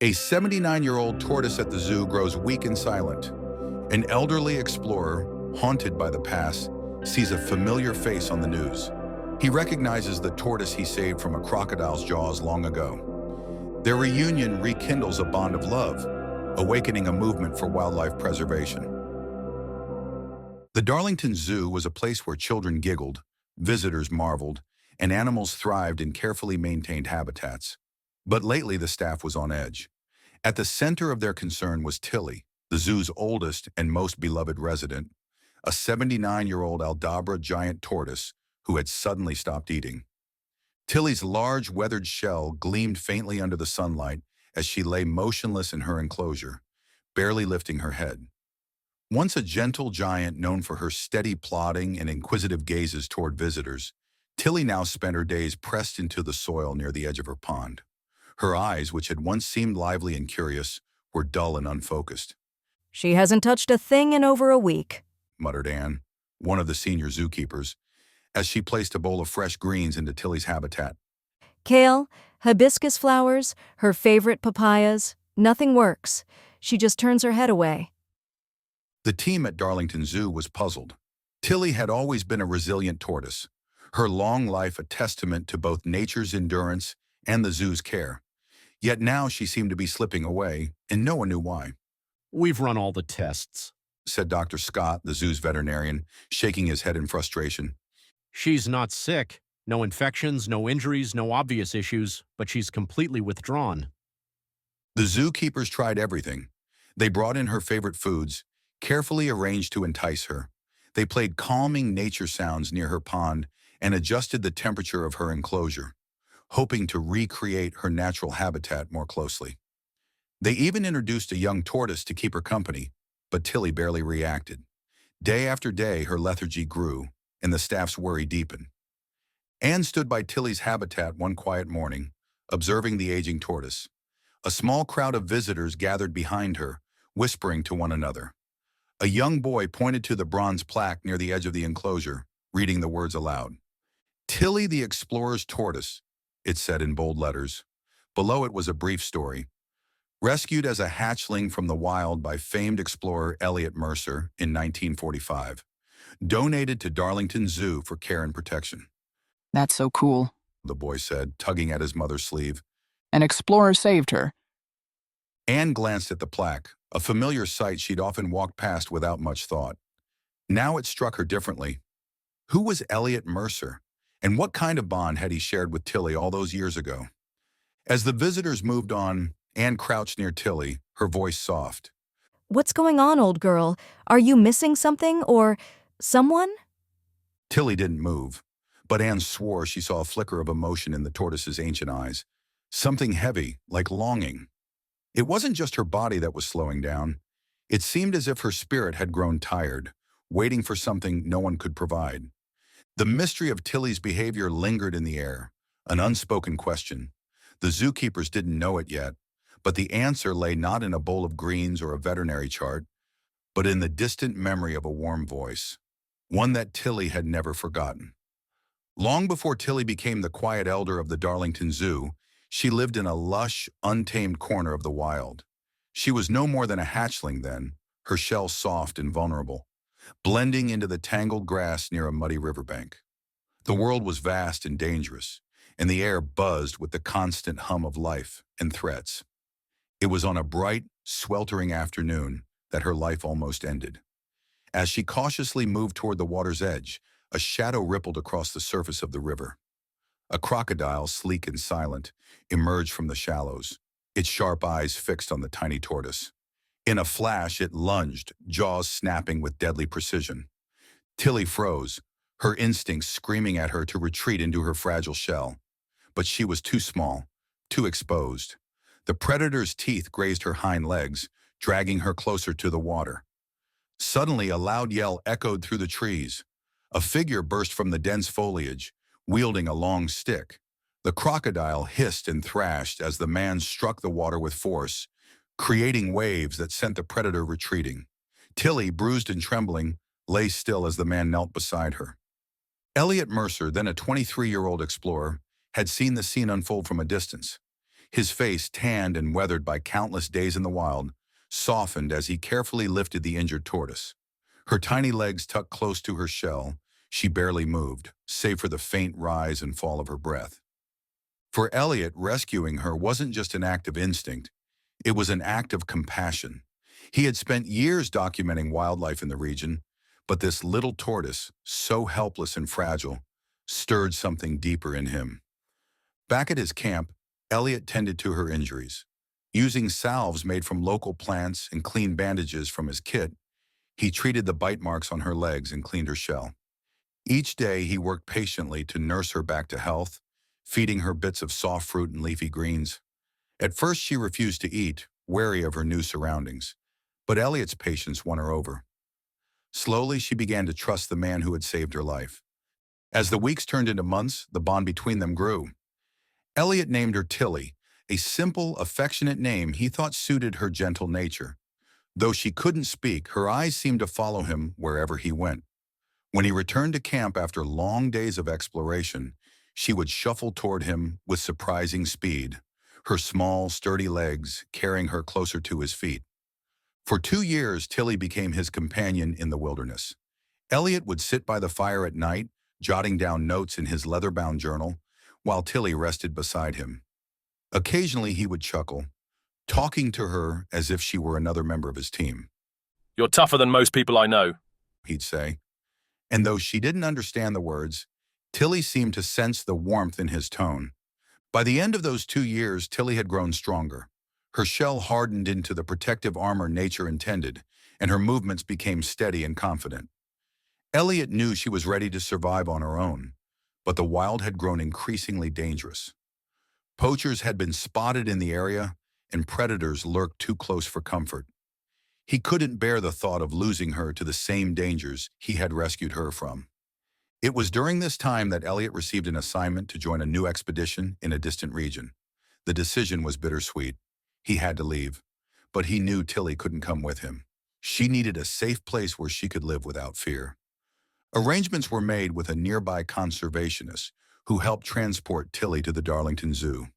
A 79-year-old tortoise at the zoo grows weak and silent. An elderly explorer, haunted by the past, sees a familiar face on the news. He recognizes the tortoise he saved from a crocodile's jaws long ago. Their reunion rekindles a bond of love, awakening a movement for wildlife preservation. The Darlington Zoo was a place where children giggled, visitors marveled, and animals thrived in carefully maintained habitats. But lately the staff was on edge. At the center of their concern was Tilly, the zoo's oldest and most beloved resident, a 79-year-old Aldabra giant tortoise who had suddenly stopped eating. Tilly's large, weathered shell gleamed faintly under the sunlight as she lay motionless in her enclosure, barely lifting her head. Once a gentle giant known for her steady plodding and inquisitive gazes toward visitors, Tilly now spent her days pressed into the soil near the edge of her pond. Her eyes, which had once seemed lively and curious, were dull and unfocused. "She hasn't touched a thing in over a week," muttered Anne, one of the senior zookeepers, as she placed a bowl of fresh greens into Tilly's habitat. "Kale, hibiscus flowers, her favorite papayas. Nothing works. She just turns her head away." The team at Darlington Zoo was puzzled. Tilly had always been a resilient tortoise, her long life a testament to both nature's endurance and the zoo's care. Yet now she seemed to be slipping away, and no one knew why. "We've run all the tests," said Dr. Scott, the zoo's veterinarian, shaking his head in frustration. "She's not sick. No infections, no injuries, no obvious issues, but she's completely withdrawn." The zookeepers tried everything. They brought in her favorite foods, carefully arranged to entice her. They played calming nature sounds near her pond and adjusted the temperature of her enclosure, hoping to recreate her natural habitat more closely. They even introduced a young tortoise to keep her company, but Tilly barely reacted. Day after day, her lethargy grew, and the staff's worry deepened. Anne stood by Tilly's habitat one quiet morning, observing the aging tortoise. A small crowd of visitors gathered behind her, whispering to one another. A young boy pointed to the bronze plaque near the edge of the enclosure, reading the words aloud. "Tilly the Explorer's Tortoise," it said in bold letters. Below it was a brief story. Rescued as a hatchling from the wild by famed explorer Elliot Mercer in 1945. Donated to Darlington Zoo for care and protection. "That's so cool," the boy said, tugging at his mother's sleeve. "An explorer saved her." Anne glanced at the plaque, a familiar sight she'd often walked past without much thought. Now it struck her differently. Who was Elliot Mercer, and what kind of bond had he shared with Tilly all those years ago? As the visitors moved on, Anne crouched near Tilly, her voice soft. "What's going on, old girl? Are you missing something or someone?" Tilly didn't move, but Anne swore she saw a flicker of emotion in the tortoise's ancient eyes. Something heavy, like longing. It wasn't just her body that was slowing down. It seemed as if her spirit had grown tired, waiting for something no one could provide. The mystery of Tilly's behavior lingered in the air, an unspoken question. The zookeepers didn't know it yet, but the answer lay not in a bowl of greens or a veterinary chart, but in the distant memory of a warm voice, one that Tilly had never forgotten. Long before Tilly became the quiet elder of the Darlington Zoo, she lived in a lush, untamed corner of the wild. She was no more than a hatchling then, her shell soft and vulnerable, blending into the tangled grass near a muddy riverbank. The world was vast and dangerous, and the air buzzed with the constant hum of life and threats. It was on a bright, sweltering afternoon that her life almost ended. As she cautiously moved toward the water's edge, a shadow rippled across the surface of the river. A crocodile, sleek and silent, emerged from the shallows, its sharp eyes fixed on the tiny tortoise. In a flash, it lunged, jaws snapping with deadly precision. Tilly froze, her instincts screaming at her to retreat into her fragile shell. But she was too small, too exposed. The predator's teeth grazed her hind legs, dragging her closer to the water. Suddenly, a loud yell echoed through the trees. A figure burst from the dense foliage, wielding a long stick. The crocodile hissed and thrashed as the man struck the water with force, creating waves that sent the predator retreating. Tilly, bruised and trembling, lay still as the man knelt beside her. Elliot Mercer, then a 23-year-old explorer, had seen the scene unfold from a distance. His face, tanned and weathered by countless days in the wild, softened as he carefully lifted the injured tortoise. Her tiny legs tucked close to her shell, she barely moved, save for the faint rise and fall of her breath. For Elliot, rescuing her wasn't just an act of instinct, it was an act of compassion. He had spent years documenting wildlife in the region, but this little tortoise, so helpless and fragile, stirred something deeper in him. Back at his camp, Elliot tended to her injuries. Using salves made from local plants and clean bandages from his kit, he treated the bite marks on her legs and cleaned her shell. Each day, he worked patiently to nurse her back to health, feeding her bits of soft fruit and leafy greens. At first, she refused to eat, wary of her new surroundings, but Elliot's patience won her over. Slowly, she began to trust the man who had saved her life. As the weeks turned into months, the bond between them grew. Elliot named her Tilly, a simple, affectionate name he thought suited her gentle nature. Though she couldn't speak, her eyes seemed to follow him wherever he went. When he returned to camp after long days of exploration, she would shuffle toward him with surprising speed, her small, sturdy legs carrying her closer to his feet. For 2 years, Tilly became his companion in the wilderness. Elliot would sit by the fire at night, jotting down notes in his leather-bound journal, while Tilly rested beside him. Occasionally, he would chuckle, talking to her as if she were another member of his team. "You're tougher than most people I know," He'd say. And though she didn't understand the words, Tilly seemed to sense the warmth in his tone. By the end of those 2 years, Tilly had grown stronger. Her shell hardened into the protective armor nature intended, and her movements became steady and confident. Elliot knew she was ready to survive on her own, but the wild had grown increasingly dangerous. Poachers had been spotted in the area, and predators lurked too close for comfort. He couldn't bear the thought of losing her to the same dangers he had rescued her from. It was during this time that Elliot received an assignment to join a new expedition in a distant region. The decision was bittersweet. He had to leave, but he knew Tilly couldn't come with him. She needed a safe place where she could live without fear. Arrangements were made with a nearby conservationist who helped transport Tilly to the Darlington Zoo.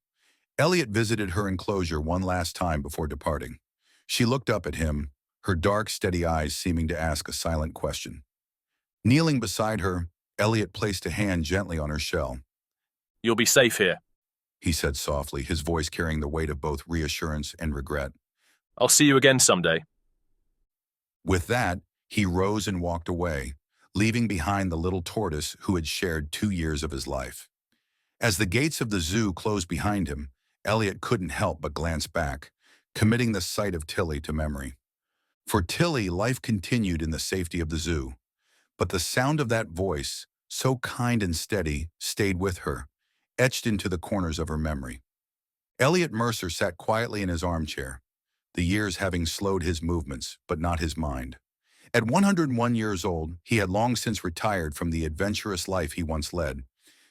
Elliot visited her enclosure one last time before departing. She looked up at him, her dark, steady eyes seeming to ask a silent question. Kneeling beside her, Elliot placed a hand gently on her shell. "You'll be safe here. He said softly, his voice carrying the weight of both reassurance and regret. I'll see you again someday." With that, he rose and walked away, leaving behind the little tortoise who had shared 2 years of his life. As the gates of the zoo closed behind him, Elliot couldn't help but glance back, committing the sight of Tilly to memory. For Tilly, life continued in the safety of the zoo, but the sound of that voice, so kind and steady, stayed with her, etched into the corners of her memory. Elliot Mercer sat quietly in his armchair, the years having slowed his movements, but not his mind. At 101 years old, he had long since retired from the adventurous life he once led,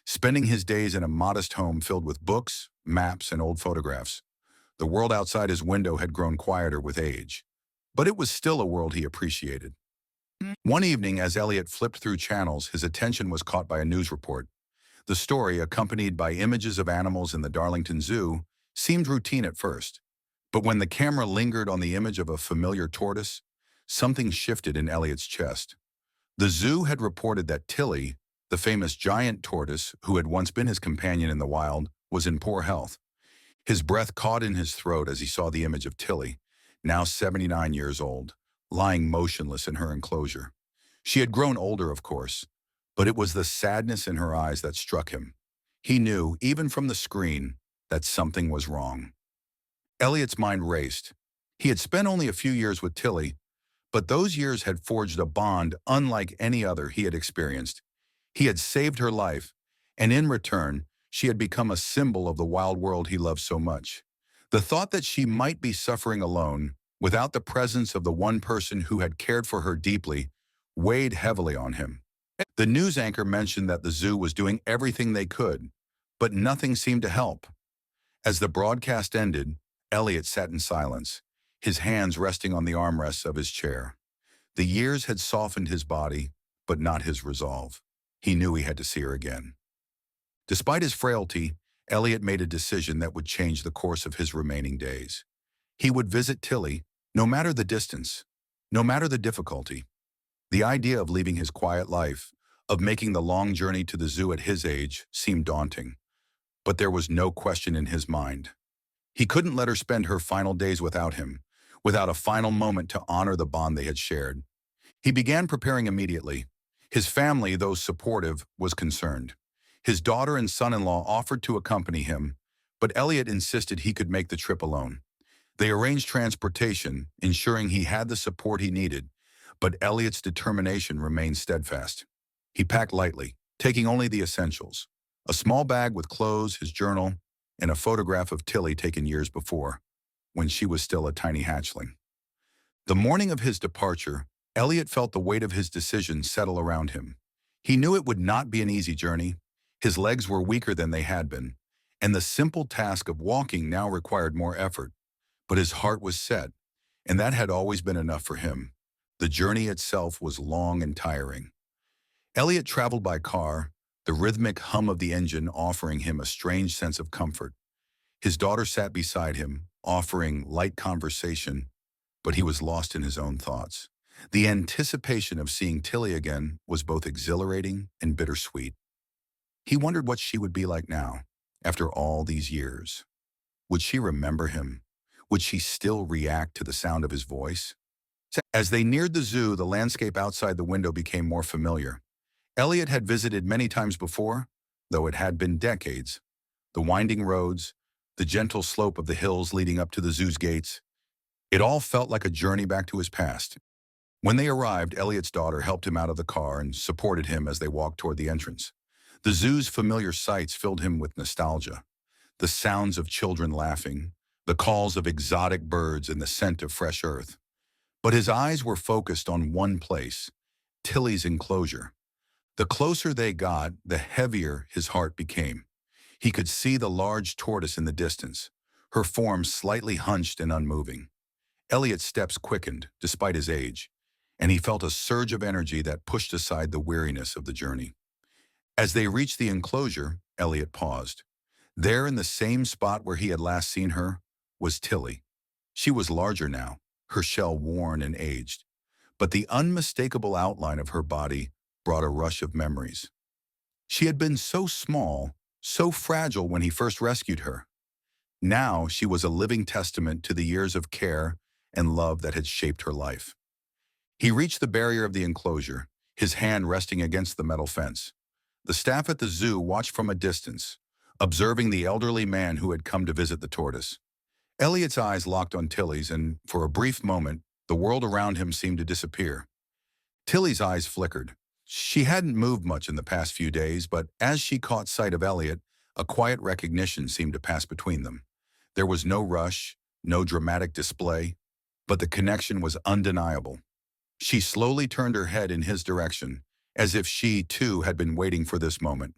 spending his days in a modest home filled with books, maps, and old photographs. The world outside his window had grown quieter with age, but it was still a world he appreciated. One evening, as Elliot flipped through channels, his attention was caught by a news report. The story, accompanied by images of animals in the Darlington Zoo, seemed routine at first. But when the camera lingered on the image of a familiar tortoise, something shifted in Elliot's chest. The zoo had reported that Tilly, the famous giant tortoise who had once been his companion in the wild, was in poor health. His breath caught in his throat as he saw the image of Tilly, now 79 years old, lying motionless in her enclosure. She had grown older, of course, but it was the sadness in her eyes that struck him. He knew, even from the screen, that something was wrong. Elliot's mind raced. He had spent only a few years with Tilly, but those years had forged a bond unlike any other he had experienced. He had saved her life, and in return, she had become a symbol of the wild world he loved so much. The thought that she might be suffering alone, without the presence of the one person who had cared for her deeply, weighed heavily on him. The news anchor mentioned that the zoo was doing everything they could, but nothing seemed to help. As the broadcast ended, Elliot sat in silence, his hands resting on the armrests of his chair. The years had softened his body, but not his resolve. He knew he had to see her again. Despite his frailty, Elliot made a decision that would change the course of his remaining days. He would visit Tilly, no matter the distance, no matter the difficulty. The idea of leaving his quiet life, of making the long journey to the zoo at his age, seemed daunting. But there was no question in his mind. He couldn't let her spend her final days without him, without a final moment to honor the bond they had shared. He began preparing immediately. His family, though supportive, was concerned. His daughter and son-in-law offered to accompany him, but Elliot insisted he could make the trip alone. They arranged transportation, ensuring he had the support he needed, but Elliot's determination remained steadfast. He packed lightly, taking only the essentials: a small bag with clothes, his journal, and a photograph of Tilly taken years before, when she was still a tiny hatchling. The morning of his departure, Elliot felt the weight of his decision settle around him. He knew it would not be an easy journey. His legs were weaker than they had been, and the simple task of walking now required more effort. But his heart was set, and that had always been enough for him. The journey itself was long and tiring. Elliot traveled by car, the rhythmic hum of the engine offering him a strange sense of comfort. His daughter sat beside him, offering light conversation, but he was lost in his own thoughts. The anticipation of seeing Tilly again was both exhilarating and bittersweet. He wondered what she would be like now, after all these years. Would she remember him? Would she still react to the sound of his voice? As they neared the zoo, the landscape outside the window became more familiar. Elliot had visited many times before, though it had been decades. The winding roads, the gentle slope of the hills leading up to the zoo's gates, it all felt like a journey back to his past. When they arrived, Elliot's daughter helped him out of the car and supported him as they walked toward the entrance. The zoo's familiar sights filled him with nostalgia. The sounds of children laughing, the calls of exotic birds, and the scent of fresh earth. But his eyes were focused on one place: Tilly's enclosure. The closer they got, the heavier his heart became. He could see the large tortoise in the distance, her form slightly hunched and unmoving. Elliot's steps quickened, despite his age, and he felt a surge of energy that pushed aside the weariness of the journey. As they reached the enclosure, Elliot paused. There, in the same spot where he had last seen her, was Tilly. She was larger now, her shell worn and aged, but the unmistakable outline of her body brought a rush of memories. She had been so small, so fragile when he first rescued her. Now she was a living testament to the years of care and love that had shaped her life. He reached the barrier of the enclosure, his hand resting against the metal fence. The staff at the zoo watched from a distance, observing the elderly man who had come to visit the tortoise. Elliot's eyes locked on Tilly's, and for a brief moment, the world around him seemed to disappear. Tilly's eyes flickered. She hadn't moved much in the past few days, but as she caught sight of Elliot, a quiet recognition seemed to pass between them. There was no rush, no dramatic display, but the connection was undeniable. She slowly turned her head in his direction, as if she, too, had been waiting for this moment.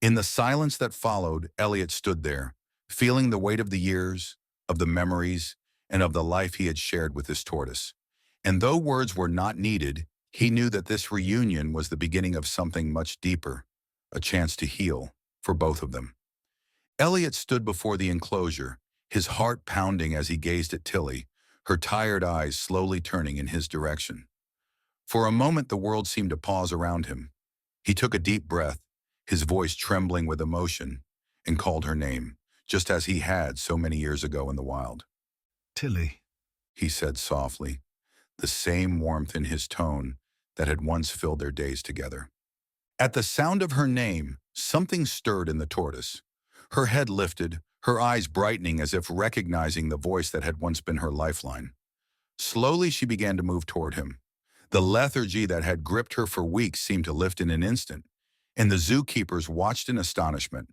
In the silence that followed, Elliot stood there, feeling the weight of the years, of the memories, and of the life he had shared with this tortoise. And though words were not needed, he knew that this reunion was the beginning of something much deeper, a chance to heal for both of them. Elliot stood before the enclosure, his heart pounding as he gazed at Tilly, her tired eyes slowly turning in his direction. For a moment, the world seemed to pause around him. He took a deep breath, his voice trembling with emotion, and called her name, just as he had so many years ago in the wild. Tilly, He said softly, the same warmth in his tone that had once filled their days together. At the sound of her name, something stirred in the tortoise. Her head lifted, her eyes brightening as if recognizing the voice that had once been her lifeline. Slowly she began to move toward him. The lethargy that had gripped her for weeks seemed to lift in an instant, and the zookeepers watched in astonishment.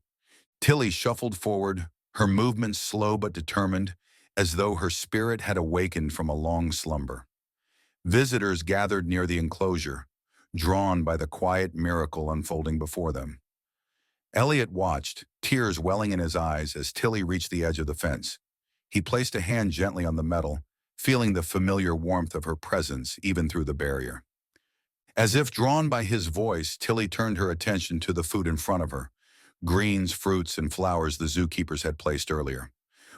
Tilly shuffled forward, her movements slow but determined, as though her spirit had awakened from a long slumber. Visitors gathered near the enclosure, drawn by the quiet miracle unfolding before them. Elliot watched, tears welling in his eyes as Tilly reached the edge of the fence. He placed a hand gently on the metal, feeling the familiar warmth of her presence even through the barrier. As if drawn by his voice, Tilly turned her attention to the food in front of her. greens, fruits, and flowers the zookeepers had placed earlier.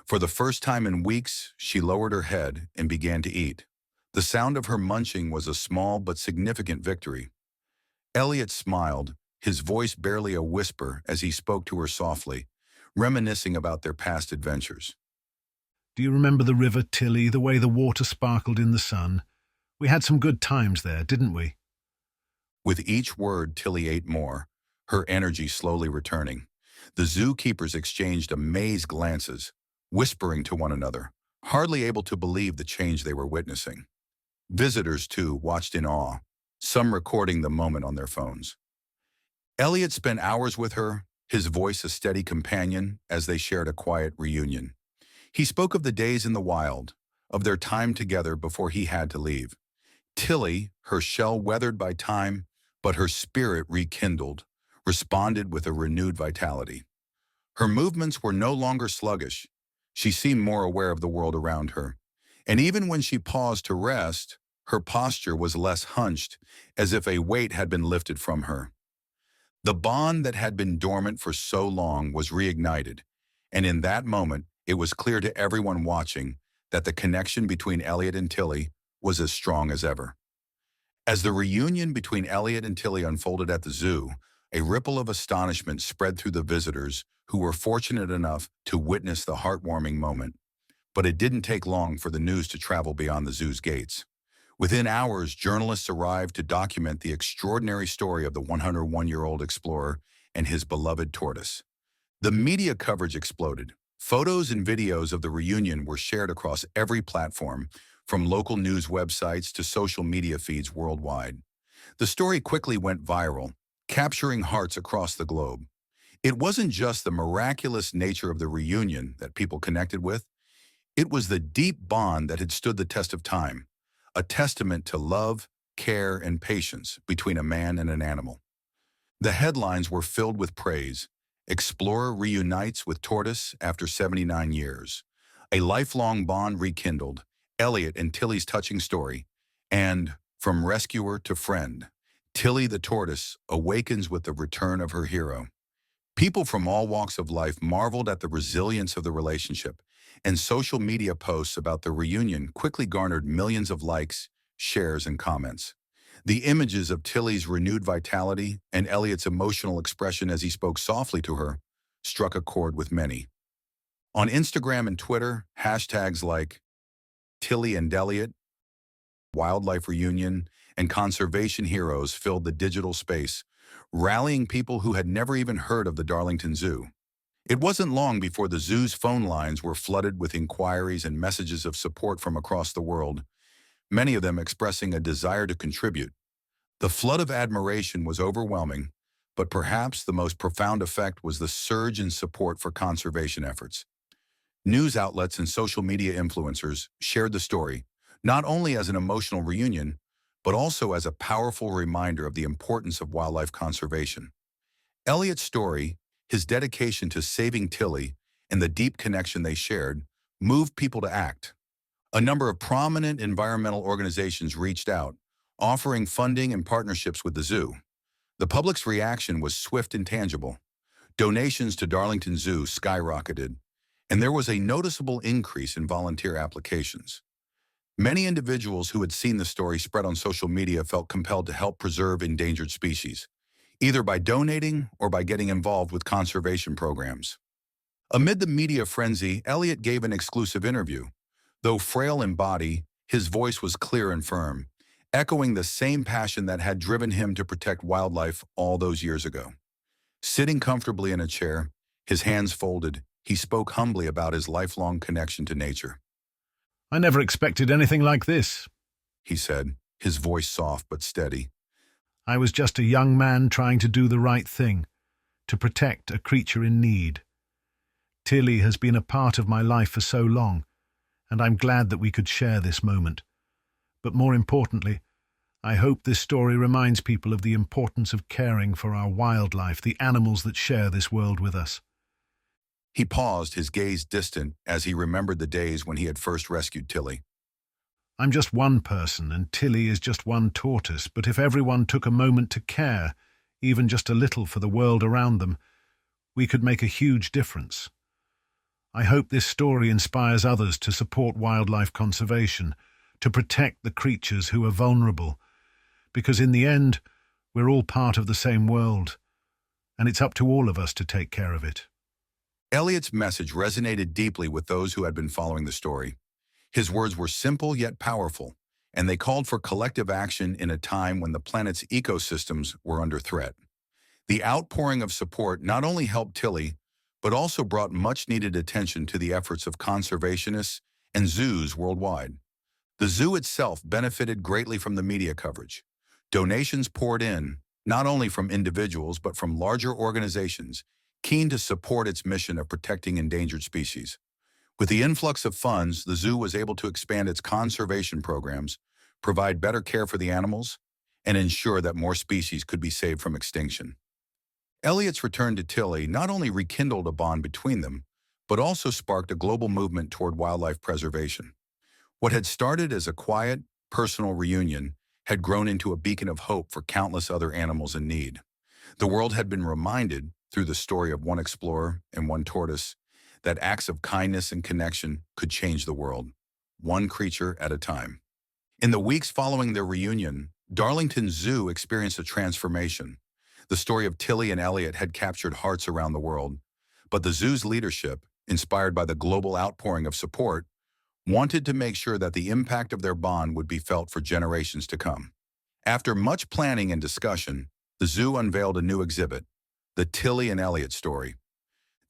For the first time in weeks, she lowered her head and began to eat. The sound of her munching was a small but significant victory. Elliot smiled, his voice barely a whisper as he spoke to her softly, reminiscing about their past adventures. Do you remember the river Tilly, the way the water sparkled in the sun? We had some good times there, didn't we? With each word, Tilly ate more, her energy slowly returning. The zookeepers exchanged amazed glances, whispering to one another, hardly able to believe the change they were witnessing. Visitors, too, watched in awe, some recording the moment on their phones. Elliot spent hours with her, his voice a steady companion as they shared a quiet reunion. He spoke of the days in the wild, of their time together before he had to leave. Tilly, her shell weathered by time, but her spirit rekindled, responded with a renewed vitality. Her movements were no longer sluggish. She seemed more aware of the world around her. And even when she paused to rest, her posture was less hunched, as if a weight had been lifted from her. The bond that had been dormant for so long was reignited, and in that moment, it was clear to everyone watching that the connection between Elliot and Tilly was as strong as ever. As the reunion between Elliot and Tilly unfolded at the zoo, a ripple of astonishment spread through the visitors who were fortunate enough to witness the heartwarming moment. But it didn't take long for the news to travel beyond the zoo's gates. Within hours, journalists arrived to document the extraordinary story of the 101-year-old explorer and his beloved tortoise. The media coverage exploded. Photos and videos of the reunion were shared across every platform, from local news websites to social media feeds worldwide. The story quickly went viral, capturing hearts across the globe. It wasn't just the miraculous nature of the reunion that people connected with. It was the deep bond that had stood the test of time, a testament to love, care, and patience between a man and an animal. The headlines were filled with praise. Explorer reunites with tortoise after 79 years. A lifelong bond rekindled. Elliot and Tilly's touching story. And from rescuer to friend, Tilly the tortoise awakens with the return of her hero. People from all walks of life marveled at the resilience of the relationship, and social media posts about the reunion quickly garnered millions of likes, shares, and comments. The images of Tilly's renewed vitality and Elliot's emotional expression as he spoke softly to her struck a chord with many. On Instagram and Twitter, hashtags like Tilly and Elliot, wildlife reunion, and conservation heroes filled the digital space, rallying people who had never even heard of the Darlington Zoo. It wasn't long before the zoo's phone lines were flooded with inquiries and messages of support from across the world, many of them expressing a desire to contribute. The flood of admiration was overwhelming, but perhaps the most profound effect was the surge in support for conservation efforts. News outlets and social media influencers shared the story, not only as an emotional reunion, but also as a powerful reminder of the importance of wildlife conservation. Elliot's story, his dedication to saving Tilly, and the deep connection they shared, moved people to act. A number of prominent environmental organizations reached out, offering funding and partnerships with the zoo. The public's reaction was swift and tangible. Donations to Darlington Zoo skyrocketed, and there was a noticeable increase in volunteer applications. Many individuals who had seen the story spread on social media felt compelled to help preserve endangered species, either by donating or by getting involved with conservation programs. Amid the media frenzy, Elliot gave an exclusive interview. Though frail in body, his voice was clear and firm, echoing the same passion that had driven him to protect wildlife all those years ago. Sitting comfortably in a chair, his hands folded, he spoke humbly about his lifelong connection to nature. I never expected anything like this, He said, his voice soft but steady. I was just a young man trying to do the right thing, to protect a creature in need. Tilly has been a part of my life for so long, and I'm glad that we could share this moment. But more importantly, I hope this story reminds people of the importance of caring for our wildlife, the animals that share this world with us. He paused, his gaze distant, as he remembered the days when he had first rescued Tilly. I'm just one person, and Tilly is just one tortoise, but if everyone took a moment to care, even just a little for the world around them, we could make a huge difference. I hope this story inspires others to support wildlife conservation, to protect the creatures who are vulnerable, because in the end, we're all part of the same world, and it's up to all of us to take care of it. Elliot's message resonated deeply with those who had been following the story. His words were simple yet powerful, and they called for collective action in a time when the planet's ecosystems were under threat. The outpouring of support not only helped Tilly, but also brought much-needed attention to the efforts of conservationists and zoos worldwide. The zoo itself benefited greatly from the media coverage. Donations poured in, not only from individuals but from larger organizations, keen to support its mission of protecting endangered species. With the influx of funds, the zoo was able to expand its conservation programs, provide better care for the animals, and ensure that more species could be saved from extinction. Elliot's return to Tilly not only rekindled a bond between them, but also sparked a global movement toward wildlife preservation. What had started as a quiet, personal reunion had grown into a beacon of hope for countless other animals in need. The world had been reminded, through the story of one explorer and one tortoise, that acts of kindness and connection could change the world, one creature at a time. In the weeks following their reunion, Darlington Zoo experienced a transformation. The story of Tilly and Elliot had captured hearts around the world, but the zoo's leadership, inspired by the global outpouring of support, wanted to make sure that the impact of their bond would be felt for generations to come. After much planning and discussion, the zoo unveiled a new exhibit, the Tilly and Elliot story.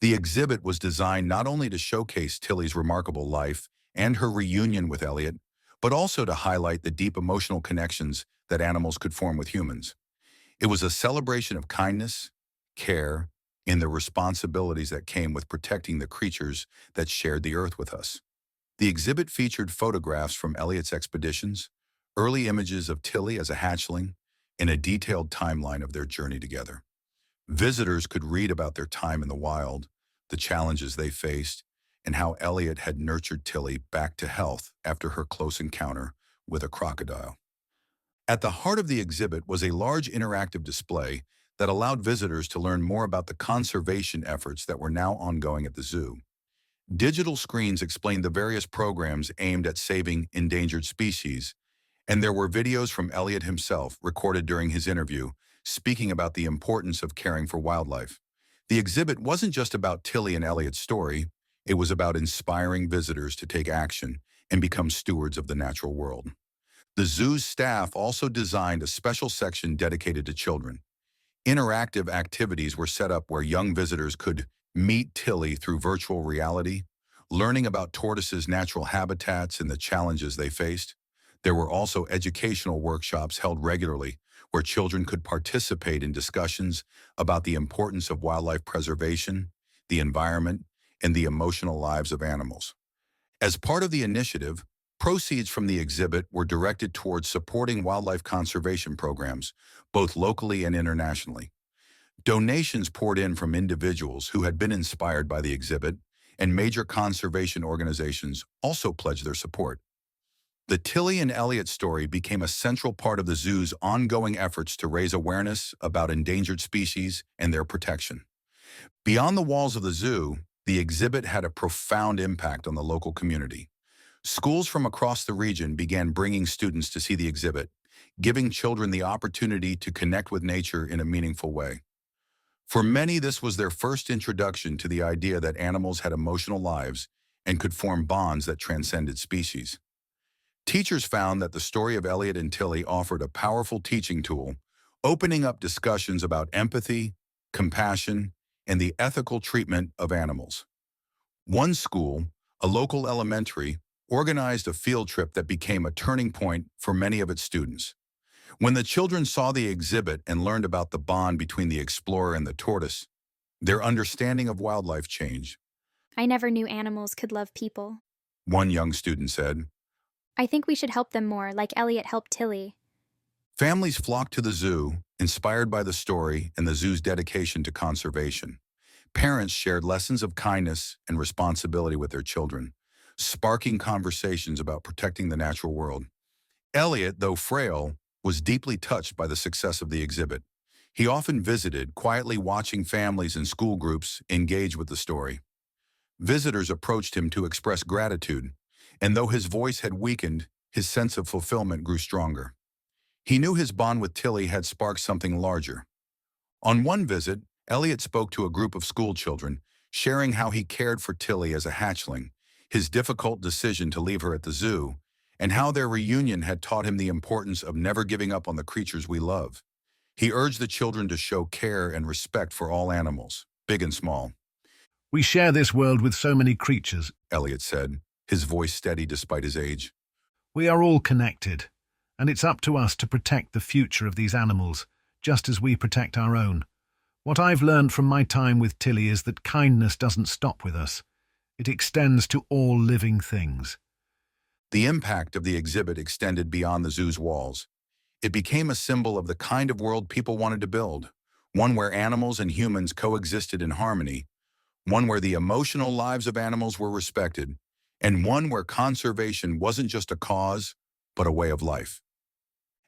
The exhibit was designed not only to showcase Tilly's remarkable life and her reunion with Elliot, but also to highlight the deep emotional connections that animals could form with humans. It was a celebration of kindness, care, and the responsibilities that came with protecting the creatures that shared the earth with us. The exhibit featured photographs from Elliot's expeditions, early images of Tilly as a hatchling, and a detailed timeline of their journey together. Visitors could read about their time in the wild, the challenges they faced, and how Elliot had nurtured Tilly back to health after her close encounter with a crocodile. At the heart of the exhibit was a large interactive display that allowed visitors to learn more about the conservation efforts that were now ongoing at the zoo. Digital screens explained the various programs aimed at saving endangered species, and there were videos from Elliot himself recorded during his interview speaking about the importance of caring for wildlife. The exhibit wasn't just about Tilly and Elliot's story, it was about inspiring visitors to take action and become stewards of the natural world. The zoo's staff also designed a special section dedicated to children. Interactive activities were set up where young visitors could meet Tilly through virtual reality, learning about tortoises' natural habitats and the challenges they faced. There were also educational workshops held regularly where children could participate in discussions about the importance of wildlife preservation, the environment, and the emotional lives of animals. As part of the initiative, proceeds from the exhibit were directed towards supporting wildlife conservation programs, both locally and internationally. Donations poured in from individuals who had been inspired by the exhibit, and major conservation organizations also pledged their support. The Tilly and Elliot story became a central part of the zoo's ongoing efforts to raise awareness about endangered species and their protection. Beyond the walls of the zoo, the exhibit had a profound impact on the local community. Schools from across the region began bringing students to see the exhibit, giving children the opportunity to connect with nature in a meaningful way. For many, this was their first introduction to the idea that animals had emotional lives and could form bonds that transcended species. Teachers found that the story of Elliot and Tilly offered a powerful teaching tool, opening up discussions about empathy, compassion, and the ethical treatment of animals. One school, a local elementary, organized a field trip that became a turning point for many of its students. When the children saw the exhibit and learned about the bond between the explorer and the tortoise, their understanding of wildlife changed. I never knew animals could love people. One young student said. I think we should help them more, like Elliot helped Tilly. Families flocked to the zoo, inspired by the story and the zoo's dedication to conservation. Parents shared lessons of kindness and responsibility with their children, sparking conversations about protecting the natural world. Elliot, though frail, was deeply touched by the success of the exhibit. He often visited, quietly watching families and school groups engage with the story. Visitors approached him to express gratitude, and though his voice had weakened, his sense of fulfillment grew stronger. He knew his bond with Tilly had sparked something larger. On one visit, Elliot spoke to a group of school children, sharing how he cared for Tilly as a hatchling, his difficult decision to leave her at the zoo, and how their reunion had taught him the importance of never giving up on the creatures we love. He urged the children to show care and respect for all animals, big and small. We share this world with so many creatures. Elliot said, his voice steady despite his age. We are all connected, and it's up to us to protect the future of these animals, just as we protect our own. What I've learned from my time with Tilly is that kindness doesn't stop with us. It extends to all living things. The impact of the exhibit extended beyond the zoo's walls. It became a symbol of the kind of world people wanted to build, one where animals and humans coexisted in harmony, one where the emotional lives of animals were respected, and one where conservation wasn't just a cause, but a way of life.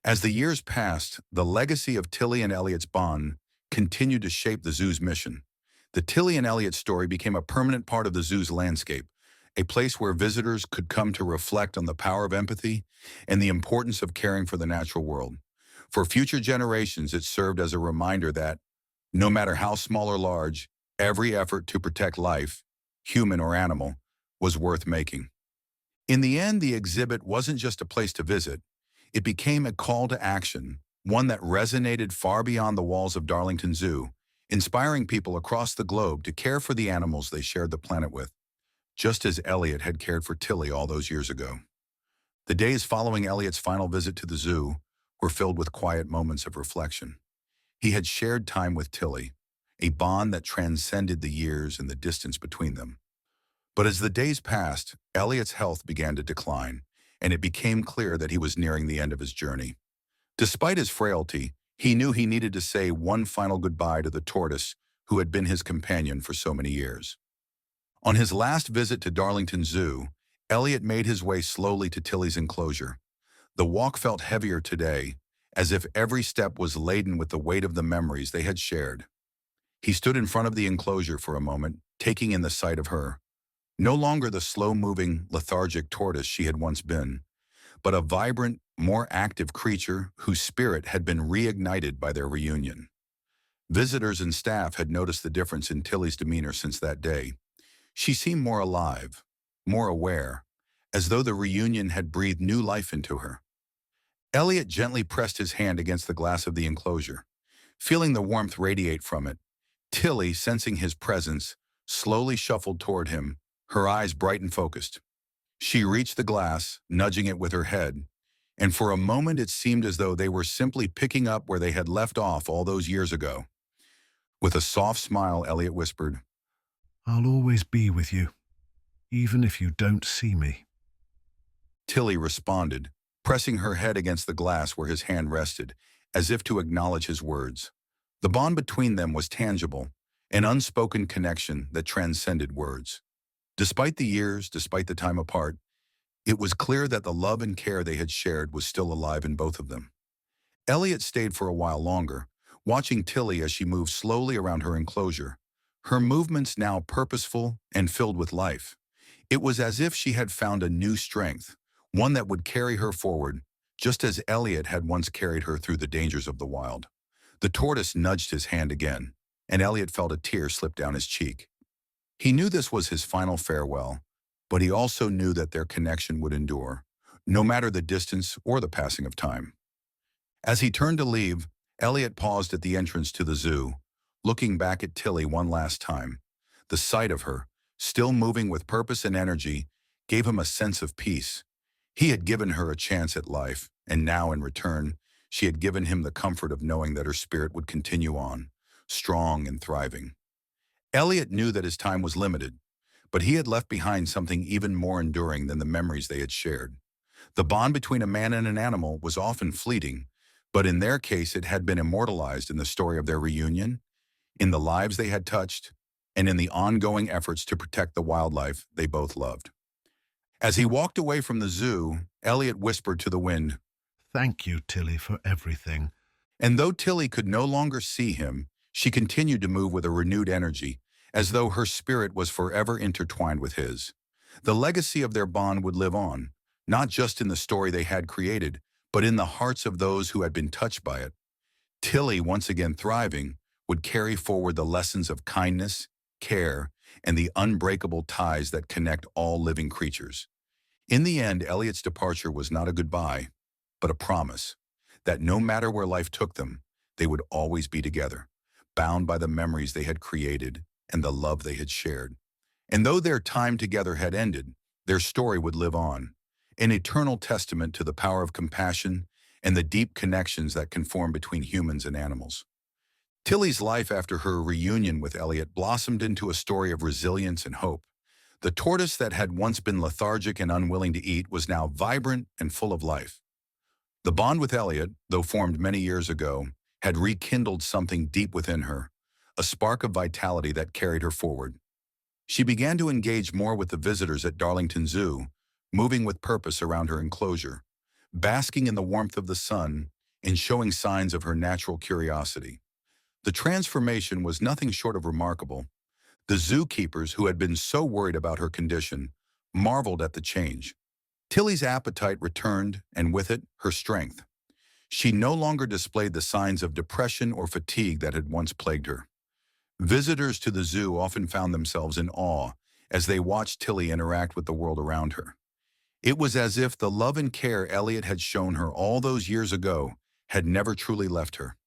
As the years passed, the legacy of Tilly and Elliot's bond continued to shape the zoo's mission. The Tilly and Elliot story became a permanent part of the zoo's landscape, a place where visitors could come to reflect on the power of empathy and the importance of caring for the natural world. For future generations, it served as a reminder that, no matter how small or large, every effort to protect life, human or animal, was worth making. In the end, the exhibit wasn't just a place to visit. It became a call to action, one that resonated far beyond the walls of Darlington Zoo, inspiring people across the globe to care for the animals they shared the planet with, just as Elliot had cared for Tilly all those years ago. The days following Elliot's final visit to the zoo were filled with quiet moments of reflection. He had shared time with Tilly, a bond that transcended the years and the distance between them. But as the days passed, Elliot's health began to decline, and it became clear that he was nearing the end of his journey. Despite his frailty, he knew he needed to say one final goodbye to the tortoise who had been his companion for so many years. On his last visit to Darlington Zoo, Elliot made his way slowly to Tilly's enclosure. The walk felt heavier today, as if every step was laden with the weight of the memories they had shared. He stood in front of the enclosure for a moment, taking in the sight of her. No longer the slow-moving, lethargic tortoise she had once been, but a vibrant, more active creature whose spirit had been reignited by their reunion. Visitors and staff had noticed the difference in Tilly's demeanor since that day. She seemed more alive, more aware, as though the reunion had breathed new life into her. Elliot gently pressed his hand against the glass of the enclosure, feeling the warmth radiate from it. Tilly, sensing his presence, slowly shuffled toward him, her eyes bright and focused. She reached the glass, nudging it with her head, and for a moment it seemed as though they were simply picking up where they had left off all those years ago. With a soft smile, Elliot whispered, I'll always be with you, even if you don't see me. Tilly responded, pressing her head against the glass where his hand rested, as if to acknowledge his words. The bond between them was tangible, an unspoken connection that transcended words. Despite the years, despite the time apart, it was clear that the love and care they had shared was still alive in both of them. Elliot stayed for a while longer, watching Tilly as she moved slowly around her enclosure, her movements now purposeful and filled with life. It was as if she had found a new strength, one that would carry her forward, just as Elliot had once carried her through the dangers of the wild. The tortoise nudged his hand again, and Elliot felt a tear slip down his cheek. He knew this was his final farewell, but he also knew that their connection would endure, no matter the distance or the passing of time. As he turned to leave, Elliot paused at the entrance to the zoo, looking back at Tilly one last time. The sight of her, still moving with purpose and energy, gave him a sense of peace. He had given her a chance at life, and now in return, she had given him the comfort of knowing that her spirit would continue on, strong and thriving. Elliot knew that his time was limited, but he had left behind something even more enduring than the memories they had shared. The bond between a man and an animal was often fleeting, but in their case it had been immortalized in the story of their reunion, in the lives they had touched, and in the ongoing efforts to protect the wildlife they both loved. As he walked away from the zoo, Elliot whispered to the wind, Thank you, Tilly, for everything. And though Tilly could no longer see him, she continued to move with a renewed energy, as though her spirit was forever intertwined with his. The legacy of their bond would live on, not just in the story they had created, but in the hearts of those who had been touched by it. Tilly, once again thriving, would carry forward the lessons of kindness, care, and the unbreakable ties that connect all living creatures. In the end, Elliot's departure was not a goodbye, but a promise that no matter where life took them, they would always be together, bound by the memories they had created and the love they had shared. And though their time together had ended, their story would live on, an eternal testament to the power of compassion and the deep connections that can form between humans and animals. Tilly's life after her reunion with Elliot blossomed into a story of resilience and hope. The tortoise that had once been lethargic and unwilling to eat was now vibrant and full of life. The bond with Elliot, though formed many years ago, had rekindled something deep within her, a spark of vitality that carried her forward. She began to engage more with the visitors at Darlington Zoo, moving with purpose around her enclosure, basking in the warmth of the sun and showing signs of her natural curiosity. The transformation was nothing short of remarkable. The zookeepers, who had been so worried about her condition, marveled at the change. Tilly's appetite returned, and with it, her strength. She no longer displayed the signs of depression or fatigue that had once plagued her. Visitors to the zoo often found themselves in awe as they watched Tilly interact with the world around her. It was as if the love and care Elliot had shown her all those years ago had never truly left her.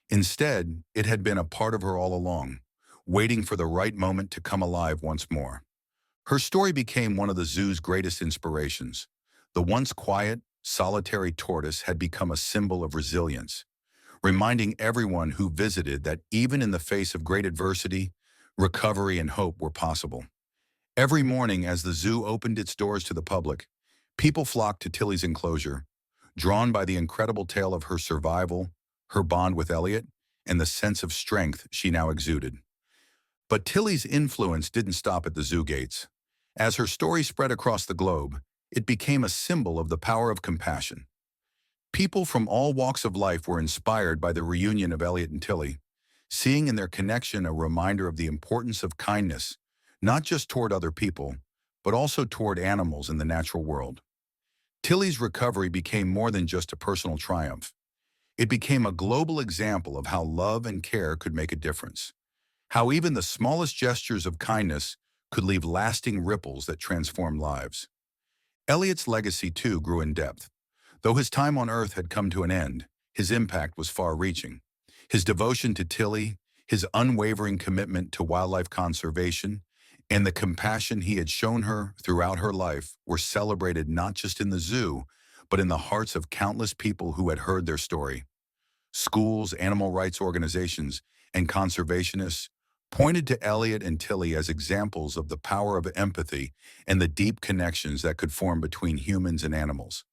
Instead, it had been a part of her all along, waiting for the right moment to come alive once more. Her story became one of the zoo's greatest inspirations. The once quiet, solitary tortoise had become a symbol of resilience, reminding everyone who visited that even in the face of great adversity, recovery and hope were possible. Every morning as the zoo opened its doors to the public, people flocked to Tilly's enclosure, drawn by the incredible tale of her survival, her bond with Elliot, and the sense of strength she now exuded. But Tilly's influence didn't stop at the zoo gates. As her story spread across the globe, it became a symbol of the power of compassion. People from all walks of life were inspired by the reunion of Elliot and Tilly, seeing in their connection a reminder of the importance of kindness, not just toward other people, but also toward animals in the natural world. Tilly's recovery became more than just a personal triumph. It became a global example of how love and care could make a difference, how even the smallest gestures of kindness could leave lasting ripples that transform lives. Elliot's legacy, too, grew in depth. Though his time on Earth had come to an end, his impact was far-reaching. His devotion to Tilly, his unwavering commitment to wildlife conservation, and the compassion he had shown her throughout her life were celebrated not just in the zoo, but in the hearts of countless people who had heard their story. Schools, animal rights organizations, and conservationists pointed to Elliot and Tilly as examples of the power of empathy and the deep connections that could form between humans and animals.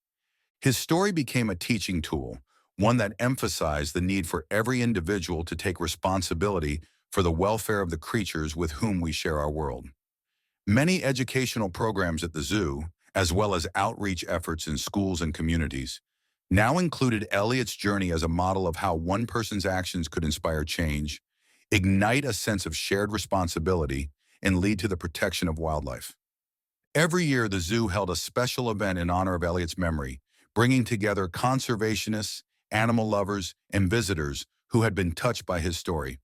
His story became a teaching tool, one that emphasized the need for every individual to take responsibility for the welfare of the creatures with whom we share our world. Many educational programs at the zoo, as well as outreach efforts in schools and communities, now included Elliot's journey as a model of how one person's actions could inspire change, ignite a sense of shared responsibility, and lead to the protection of wildlife. Every year, the zoo held a special event in honor of Elliot's memory, bringing together conservationists, animal lovers, and visitors who had been touched by his story.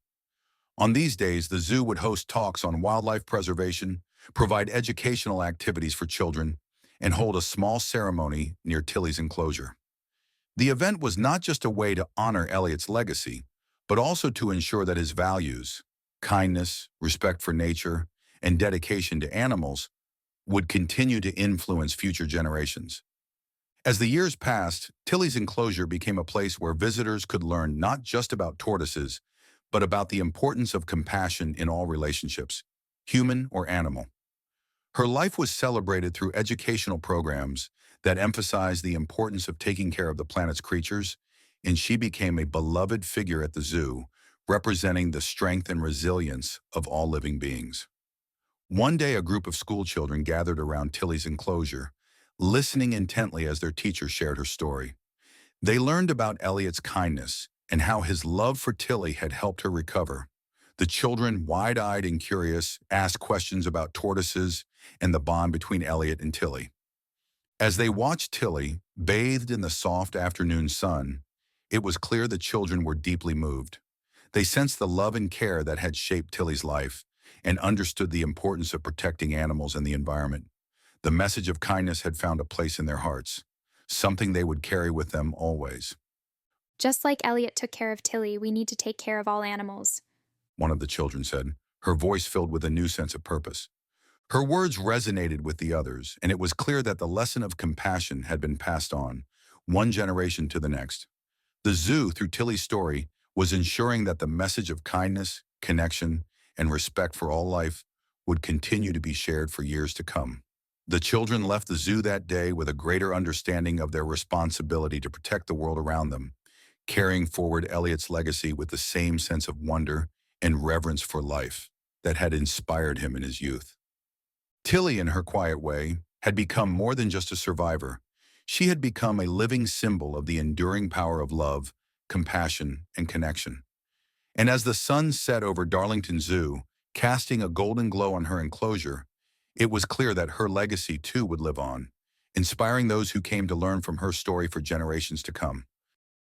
On these days, the zoo would host talks on wildlife preservation, provide educational activities for children, and hold a small ceremony near Tilly's enclosure. The event was not just a way to honor Elliot's legacy, but also to ensure that his values, kindness, respect for nature, and dedication to animals would continue to influence future generations. As the years passed, Tilly's enclosure became a place where visitors could learn not just about tortoises, but about the importance of compassion in all relationships, human or animal. Her life was celebrated through educational programs that emphasized the importance of taking care of the planet's creatures, and she became a beloved figure at the zoo, representing the strength and resilience of all living beings. One day, a group of school children gathered around Tilly's enclosure, listening intently as their teacher shared her story. They learned about Elliot's kindness, and how his love for Tilly had helped her recover. The children, wide-eyed and curious, asked questions about tortoises and the bond between Elliot and Tilly. As they watched Tilly, bathed in the soft afternoon sun, it was clear the children were deeply moved. They sensed the love and care that had shaped Tilly's life and understood the importance of protecting animals and the environment. The message of kindness had found a place in their hearts, something they would carry with them always. Just like Elliot took care of Tilly, we need to take care of all animals. One of the children said, her voice filled with a new sense of purpose. Her words resonated with the others, and it was clear that the lesson of compassion had been passed on, one generation to the next. The zoo, through Tilly's story, was ensuring that the message of kindness, connection, and respect for all life would continue to be shared for years to come. The children left the zoo that day with a greater understanding of their responsibility to protect the world around them, carrying forward Elliot's legacy with the same sense of wonder and reverence for life that had inspired him in his youth. Tilly, in her quiet way, had become more than just a survivor. She had become a living symbol of the enduring power of love, compassion, and connection. And as the sun set over Darlington Zoo, casting a golden glow on her enclosure, it was clear that her legacy too would live on, inspiring those who came to learn from her story for generations to come.